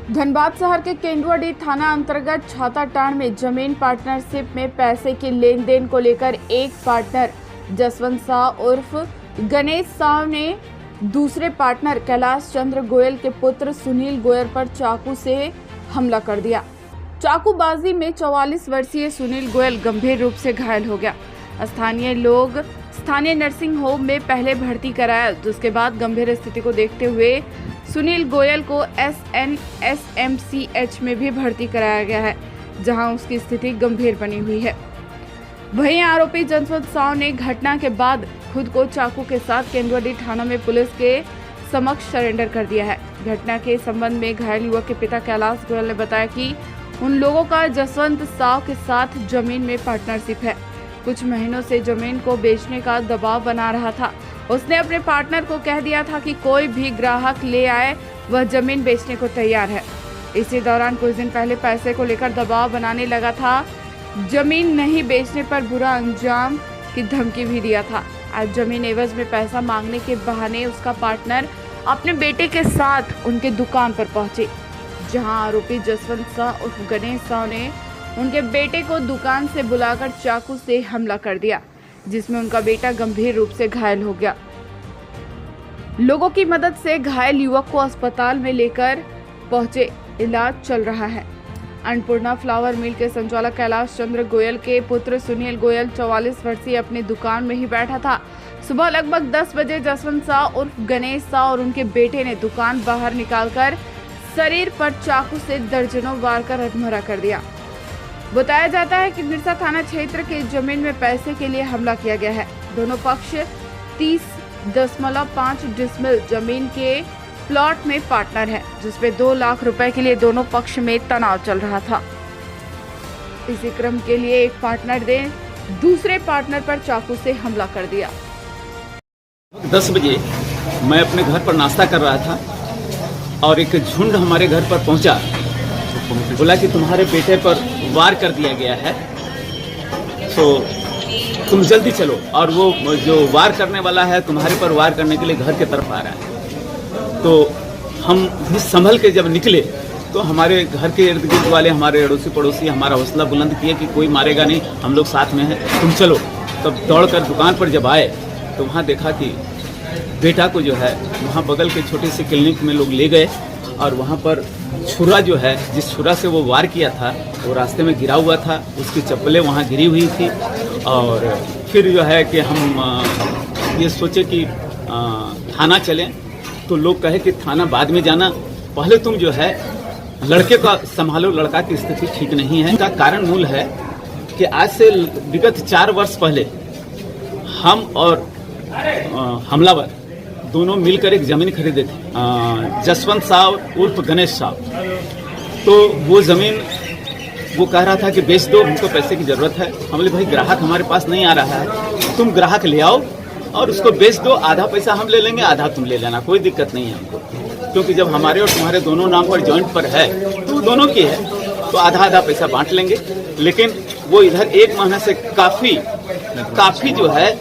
धनबाद शहर के केंदुआडीह थाना अंतर्गत छाताटांड़ में जमीन पार्टनरशिप में पैसे के लेन देन को लेकर एक पार्टनर जसवंत शाह उर्फ गणेश शाह ने दूसरे पार्टनर कैलाश चंद्र गोयल के पुत्र सुनील गोयल पर चाकू से हमला कर दिया। चाकूबाजी में 44 वर्षीय सुनील गोयल गंभीर रूप से घायल हो गया। स्थानीय नर्सिंग होम में पहले भर्ती कराया, जिसके बाद गंभीर स्थिति को देखते हुए सुनील गोयल को SNSMCH में भी भर्ती कराया गया है, जहां उसकी स्थिति गंभीर बनी हुई है। वहीं आरोपी जसवंत शाह ने घटना के बाद खुद को चाकू के साथ केंदुआडीह थाना में पुलिस के समक्ष सरेंडर कर दिया है। घटना के संबंध में घायल युवक के पिता कैलाश गोयल ने बताया कि उन लोगों का जसवंत शाह के साथ जमीन में पार्टनरशिप है। कुछ महीनों से जमीन को बेचने का दबाव बना रहा था। उसने अपने पार्टनर को कह दिया था कि कोई भी ग्राहक ले आए वह जमीन बेचने को तैयार है। इसी दौरान कुछ दिन पहले पैसे को लेकर दबाव बनाने लगा था। जमीन नहीं बेचने पर बुरा अंजाम की धमकी भी दिया था। आज जमीन एवज में पैसा मांगने के बहाने उसका पार्टनर अपने बेटे के साथ उनके दुकान पर पहुंचे, जहां आरोपी जसवंत शाह उर्फ गणेश शाह ने उनके बेटे को दुकान से बुलाकर चाकू से हमला कर दिया, जिसमें उनका बेटा गंभीर रूप से घायल हो गया। लोगों की मदद से घायल युवक को अस्पताल में लेकर पहुंचे, इलाज चल रहा है। अन्नपूर्णा फ्लावर मिल के संचालक कैलाश चंद्र गोयल के पुत्र सुनील गोयल 44 वर्षीय अपनी दुकान में ही बैठा था। सुबह लगभग 10 बजे जसवंत शाह उर्फ गणेश शाह और उनके बेटे ने दुकान बाहर निकालकर शरीर पर चाकू से दर्जनों वार कर अधमरा कर दिया। बताया जाता है कि मिर्सा थाना क्षेत्र के जमीन में पैसे के लिए हमला किया गया है। दोनों पक्ष 30.5 डिसमिल जमीन के प्लॉट में पार्टनर है, जिसमें 2 लाख रुपए के लिए दोनों पक्ष में तनाव चल रहा था। इसी क्रम के लिए एक पार्टनर ने दूसरे पार्टनर पर चाकू से हमला कर दिया। 10 बजे मैं अपने घर पर नाश्ता कर रहा था और एक झुंड हमारे घर पर पहुंचा, बोला कि तुम्हारे बेटे पर वार कर दिया गया है, तो तुम जल्दी चलो। और वो जो वार करने वाला है तुम्हारे पर वार करने के लिए घर के तरफ आ रहा है। तो हम भी संभल के जब निकले तो हमारे घर के इर्द गिर्द वाले हमारे अड़ोसी पड़ोसी हमारा हौसला बुलंद किए कि कोई मारेगा नहीं, हम लोग साथ में हैं, तुम चलो। तब दौड़कर दुकान पर जब आए तो वहाँ देखा कि बेटा को जो है वहाँ बगल के छोटे से क्लिनिक में लोग ले गए और वहाँ पर छुरा जो है, जिस छुरा से वो वार किया था, वो रास्ते में गिरा हुआ था। उसकी चप्पलें वहाँ गिरी हुई थी। और फिर जो है कि हम ये सोचे कि थाना चलें, तो लोग कहे कि थाना बाद में जाना, पहले तुम जो है लड़के का संभालो, लड़का की स्थिति ठीक नहीं है। इसका कारण मूल है कि आज से विगत 4 वर्ष पहले हम और हमलावर दोनों मिलकर एक जमीन खरीदे थे, जसवंत शाह उर्फ गणेश शाह। तो वो जमीन वो कह रहा था कि बेच दो, हमको पैसे की जरूरत है। हम बोले भाई ग्राहक हमारे पास नहीं आ रहा है, तुम ग्राहक ले आओ और उसको बेच दो, आधा पैसा हम ले लेंगे, आधा तुम ले लेना, कोई दिक्कत नहीं है हमको। क्योंकि जब हमारे और तुम्हारे दोनों नाम पर जॉइंट पर है तो दोनों की है, तो आधा आधा पैसा बांट लेंगे। लेकिन वो इधर 1 महीना से काफी जो है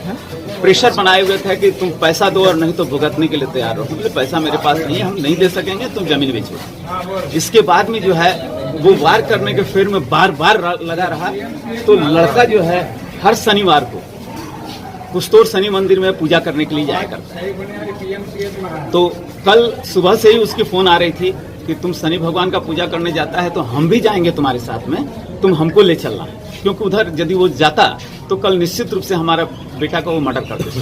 प्रेशर बनाए हुए थे कि तुम पैसा दो और नहीं तो भुगतने के लिए तैयार हो। हमने पैसा मेरे पास नहीं है, हम नहीं दे सकेंगे, तुम जमीन बेचो। इसके बाद में जो है वो वार करने के फेर में बार बार लगा रहा। तो लड़का जो है हर शनिवार को कुस्तोर शनि मंदिर में पूजा करने के लिए जाया करता है। तो कल सुबह से ही उसकी फोन आ रही थी कि तुम शनि भगवान का पूजा करने जाता है तो हम भी जाएंगे तुम्हारे साथ में, तुम हमको ले चलना, क्योंकि उधर यदि वो जाता तो कल निश्चित रूप से हमारा बेटा का वो मर्डर कर देता।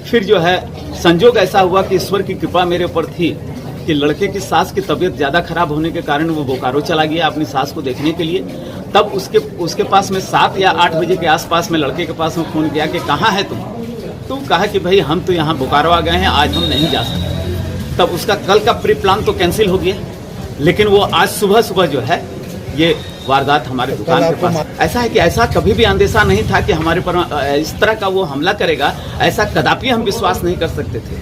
फिर जो है संजोग ऐसा हुआ कि ईश्वर की कृपा मेरे ऊपर थी कि लड़के की सास की तबीयत ज्यादा खराब होने के कारण वो बोकारो चला गया अपनी सास को देखने के लिए। तब उसके पास में 7 या 8 बजे के आसपास में लड़के के पास में फोन किया कि कहाँ है तुम। तो कहा कि भाई हम तो यहाँ बोकारो आ गए हैं, आज हम नहीं जा सकते। तब उसका कल का प्री प्लान तो कैंसिल हो गया, लेकिन वो आज सुबह जो है ये वारदात हमारे दुकान के पास। ऐसा है कि ऐसा कभी भी अंदेशा नहीं था कि हमारे पर इस तरह का वो हमला करेगा, ऐसा कदापि हम विश्वास नहीं कर सकते थे।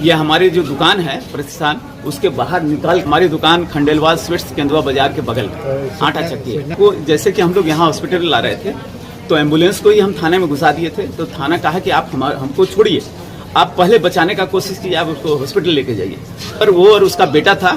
ये हमारी जो दुकान है प्रतिष्ठान, उसके बाहर निकाल हमारी दुकान खंडेलवाल स्वीट्स केंदुआ बाजार के बगल में आटा चक्की है। वो जैसे कि हम लोग यहाँ हॉस्पिटल ला रहे थे तो एम्बुलेंस को ही हम थाने में घुसा दिए थे। तो थाना कहा कि आप हमको छोड़िए, आप पहले बचाने का कोशिश कीजिए, आप उसको हॉस्पिटल लेके जाइए। और वो और उसका बेटा था